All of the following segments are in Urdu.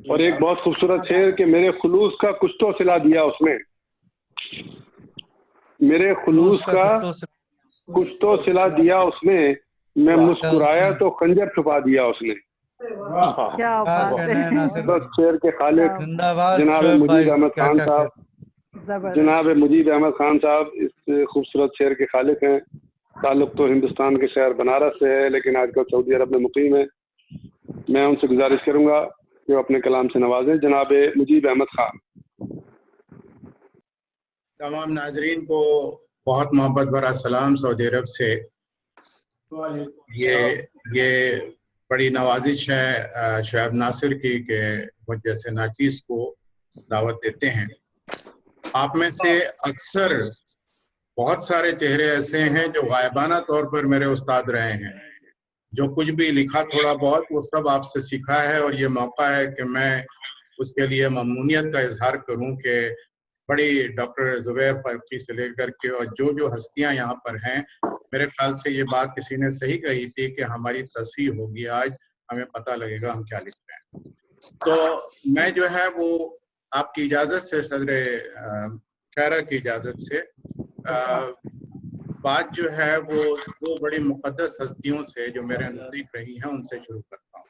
اور ایک بہت خوبصورت شعر کہ میرے خلوص کا کچھ تو صلہ دیا اس نے، میرے خلوص کا کچھ تو صلہ دیا اس نے، میں مسکرایا تو خنجر چھپا دیا اس نے۔ شعر کے خالق جناب مجید احمد خان صاحب، جناب مجید احمد خان صاحب اس خوبصورت شعر کے خالق ہیں۔ تعلق تو ہندوستان کے شہر بنارس سے ہے، لیکن آج کل سعودی عرب میں مقیم ہے۔ میں ان سے گزارش کروں گا کہ وہ اپنے کلام سے نوازیں۔ جناب مجید احمد خان۔ تمام ناظرین کو بہت محبت بھرا سلام سعودی عرب سے۔ یہ بڑی نوازش ہے شعیب ناصر کی کہ وہ جیسے ناچیز کو دعوت دیتے ہیں۔ آپ میں سے اکثر بہت سارے چہرے ایسے ہیں جو غائبانہ طور پر میرے استاد رہے ہیں، جو کچھ بھی لکھا تھوڑا بہت وہ سب آپ سے سیکھا ہے، اور یہ موقع ہے کہ میں اس کے لیے ممنونیت کا اظہار کروں کہ بڑی ڈاکٹر زبیر فرقی سے لے کر کے اور جو ہستیاں یہاں پر ہیں، میرے خیال سے یہ بات کسی نے صحیح کہی تھی کہ ہماری تصحیح ہوگی، آج ہمیں پتہ لگے گا ہم کیا لکھ رہے ہیں۔ تو میں جو ہے وہ آپ کی اجازت سے، صدر خیرہ کی اجازت سے بات جو ہے وہ دو بڑی مقدس ہستیوں سے جو میرے نزدیک رہی ہیں ان سے شروع کرتا ہوں۔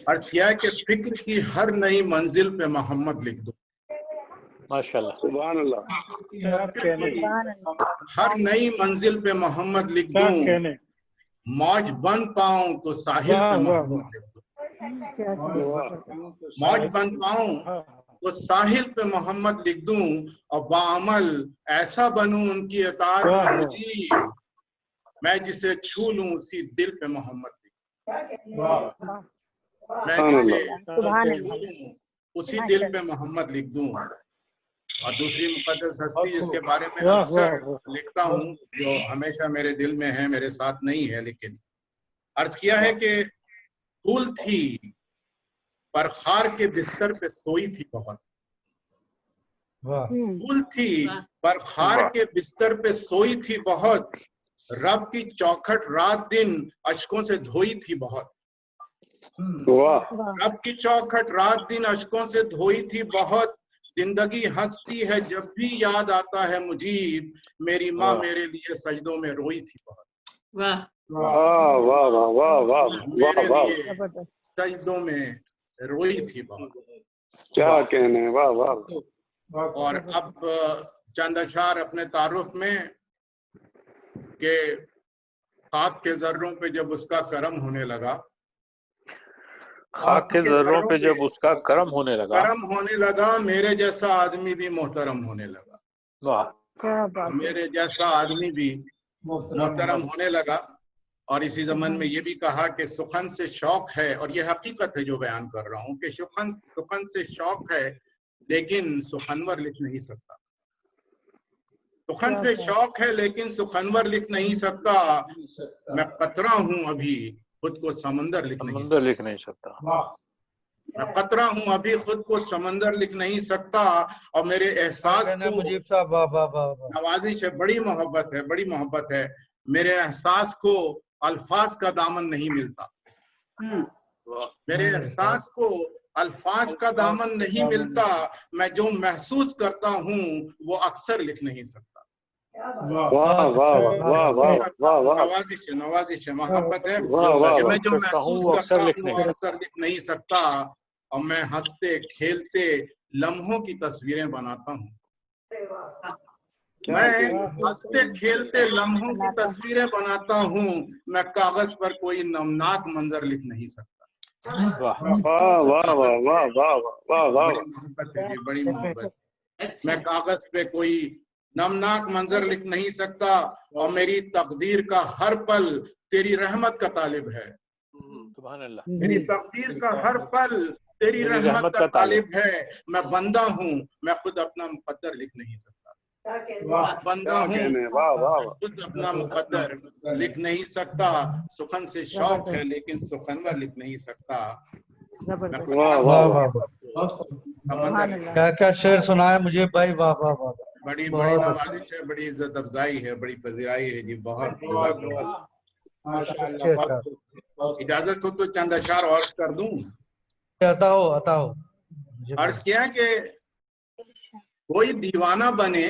عرض کیا کہ فکر کی ہر نئی منزل پہ محمد لکھ دو۔ ماشاءاللہ، سبحان اللہ۔ ہر نئی منزل پہ محمد لکھ دوں، موج بن پاؤں تو ساحل پہ محمد لکھ دوں، موج بن پاؤں تو ساحل پہ محمد لکھ دوں، اور بعمل ایسا بنوں ان کی اطاعت میں مجیب، میں جسے چھو لوں اسی دل پہ محمد لکھ دوں، میں جسے چھو لوں اسی دل پہ محمد لکھ دوں۔ اور دوسری مقدس ہستی جس کے بارے میں اکثر لکھتا ہوں، جو ہمیشہ میرے دل میں ہے، میرے ساتھ نہیں ہے، لیکن عرض کیا ہے کہ پھول تھی پر خار کے بستر پہ سوئی تھی بہت، پھول تھی پر خار کے بستر پہ سوئی تھی بہت، رب کی چوکھٹ رات دن اشکوں سے دھوئی تھی بہت، رب کی چوکھٹ رات دن اشکوں سے دھوئی تھی بہت، زندگی ہنستی ہے جب بھی یاد آتا ہے مجیب، میری ماں میرے لیے سجدوں میں روئی تھی بہت، میرے لیے سجدوں میں روئی تھی بہت۔ کیا کہنے، واہ واہ۔ اور اب چند اشعار اپنے تعارف میں کہ خاک کے ذروں پہ جب اس کا کرم ہونے لگا، خاک کے ذروں پہ جب اس کا کرم ہونے لگا، میرے جیسا آدمی بھی محترم ہونے لگا، واہ، میرے جیسا آدمی بھی محترم ہونے لگا۔ اور اسی زمن میں یہ بھی کہا کہ سخن سے شوق ہے، اور یہ حقیقت ہے جو بیان کر رہا ہوں، کہ سخن سے شوق ہے لیکن سخنور لکھ نہیں سکتا، سخن سے شوق ہے لیکن سخنور لکھ نہیں سکتا، میں قطرہ ہوں ابھی خود کو سمندر لکھ نہیں سکتا، میں قطرہ ہوں ابھی خود کو سمندر لکھ نہیں سکتا، اور میرے احساس کو، مجیب صاحب نوازش ہے، بڑی محبت ہے، بڑی محبت ہے، میرے احساس کو الفاظ کا دامن نہیں ملتا، میرے احساس کو الفاظ کا دامن نہیں ملتا، میں جو محسوس کرتا ہوں وہ اکثر لکھ نہیں سکتا۔ نوازش ہے، محبت ہے کہ میں جو محسوس کرتا ہوں وہ اکثر لکھ نہیں سکتا، اور میں ہنستے کھیلتے لمحوں کی تصویریں بناتا ہوں، میں ہنستے کھیلتے لمحوں کی تصویریں بناتا ہوں، میں کاغذ پر کوئی نمناک منظر لکھ نہیں سکتا۔ بڑی محبت ہے، بڑی محبت۔ میں کاغذ پہ کوئی نمناک منظر لکھ نہیں سکتا، اور میری تقدیر کا ہر پل تیری رحمت کا طالب ہے، سبحان اللہ، میری تقدیر کا ہر پل تیری رحمت کا طالب ہے، میں بندہ ہوں، میں خود اپنا مقدر لکھ نہیں سکتا، بندہ ہوں، خود اپنا مقدر لکھ نہیں سکتا، سخن سے شوق ہے لیکن سخنور لکھ نہیں سکتا، کیا کیا شعر سنائے مجھے بھائی، واہ واہ واہ، بڑی بڑی نوازش ہے، بڑی عزت افزائی ہے، بڑی پذیرائی ہے جی، بہت جزاک اللہ۔ اجازت ہو تو چند اشعار اور کر دوں؟ عطا ہو عرض کیا کہ کوئی دیوانہ بنے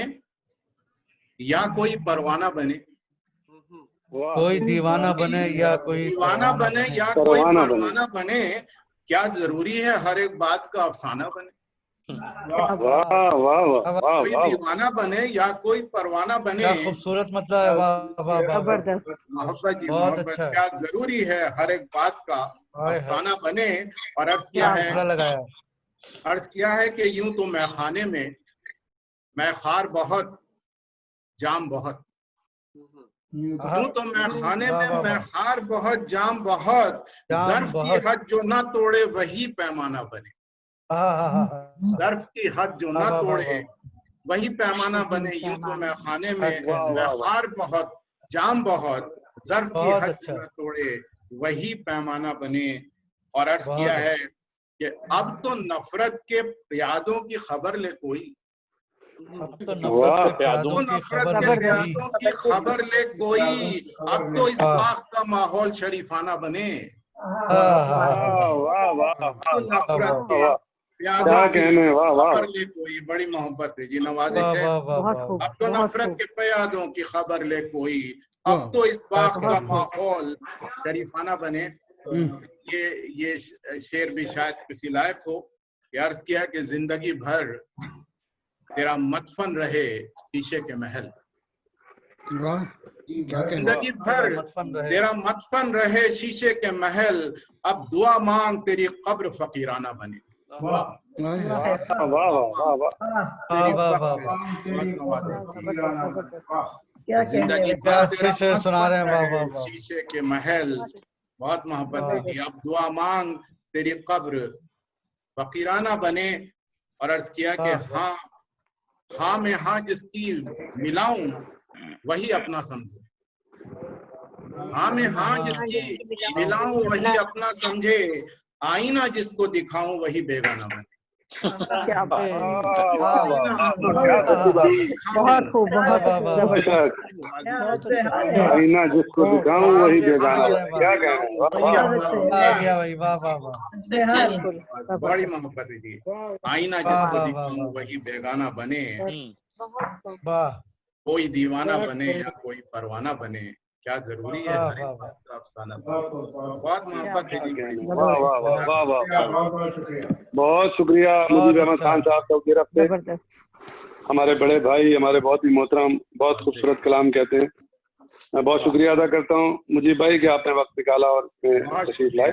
یا کوئی پروانہ بنے، کوئی دیوانہ بنے یا کوئی دیوانہ بنے یا کوئی پروانہ بنے، کیا ضروری ہے ہر ایک بات کا افسانہ بنے؟ کوئی دیوانہ بنے یا کوئی پروانہ بنے، خوبصورت مطلب ہے، محبت جی محبت، کیا ضروری ہے ہر ایک بات کا افسانہ بنے؟ اور عرض کیا ہے کہ یوں تو میں خانے میں میں خار بہت جام بہت، یوں تو میں خانے میں میں خار بہت جام بہت، ظرف کی حد جو نہ توڑے وہی پیمانہ بنے، ظرف کی حد جو نہ توڑے وہی پیمانہ بنے، یوں تو میں خانے میں میں خار بہت جام بہت، ظرف کی حد جو نہ توڑے وہی پیمانہ بنے۔ اور عرض کیا ہے کہ اب تو نفرت کے پیادوں کی خبر لے کوئی، اب تو نفرت کے پیادوں کی خبر لے کوئی، اب تو اس باغ کا ماحول شریفانہ بنے، نفرت کے پیادوں کی خبر لے کوئی، بڑی محبت ہے جی، نوازش ہے، اب تو نفرت کے پیادوں کی خبر لے کوئی، اب تو اس باغ کا ماحول شریفانہ بنے۔ یہ شعر بھی شاید کسی لائق ہو کہ عرض کیا کہ زندگی بھر تیرا مدفن رہے شیشے کے محل، زندگی بھر تیرا مدفن رہے شیشے کے محل، اب دعا مانگ تیری قبر فقیرانہ بنے۔ زندگی بھر تیرا مدفن رہے شیشے کے محل، بہت محبت ہے، اب دعا مانگ تیری قبر فقیرانہ بنے۔ اور عرض کیا کہ ہاں میں ہاں جس کی ملاؤں وہی اپنا سمجھے، ہاں میں ہاں جس کی ملاؤں وہی اپنا سمجھے، آئینہ جس کو دکھاؤں وہی بیگانہ بنے۔ آئینہ جس کو دکھاؤں وہی بیگانہ بنے۔ بڑی محبت ہے جی، آئینہ جس کو دکھاؤں وہی بیگانہ بنے، کوئی دیوانہ بنے یا کوئی پروانہ بنے، کیا ضروری ہے ہر ایک بات کا افسانہ بنے۔ بہت محبت ہے جی، بہت شکریہ مجیب احمد خان صاحب سعودی عرب سے، ہمارے بڑے بھائی، ہمارے بہت ہی محترم، بہت خوبصورت کلام کہتے ہیں۔ میں بہت شکریہ ادا کرتا ہوں مجیب بھائی کہ آپ نے وقت نکالا اور تشریف لائے۔